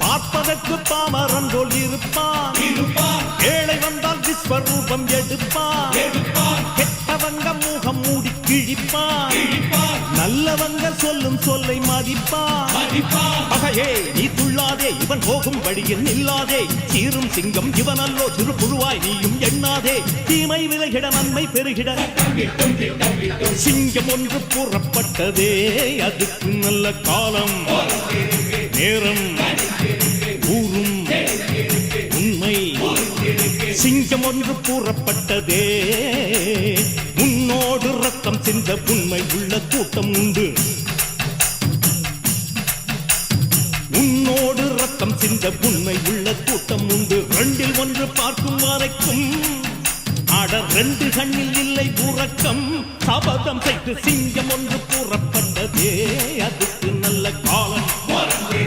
பார்ப்பதற்கு பாமரன் போல் இருப்பான், ஏழை வந்தால் விஸ்வரூபம் எடுப்பான், கெட்டவங்க முகம் மூடி கிழிப்பான், நல்லவங்க சொல்லும் சொல்லை மதிப்பான். பகையே நீ துள்ளாதே, இவன் போகும் வழியில் நில்லாதே, சீரும் சிங்கம் இவனல்லோ சிறு புழுவாய் நீயும் எண்ணாதே, தீமை விலகிட நன்மை பெருகிட சிங்கம் ஒன்று கூறப்பட்டதே, அதுக்கு நல்ல காலம் நேரம் ஊரும் உண்மை. சிங்கம் ஒன்று கூறப்பட்டதே, உன்னோடு ரத்தம் சிந்த உண்மை உள்ள கூட்டம் உண்டு, உன்னோடு ரத்தம் சிந்த உண்மை உள்ள கூட்டம் உண்டு. ரெண்டில் ஒன்று பார்க்கும் வரைக்கும் ஆட ரெண்டு கண்ணில் இல்லை உறக்கம், சபதம் செய்து சிங்கம் ஒன்று கூறப்பட்டதே, அதுக்கு நல்ல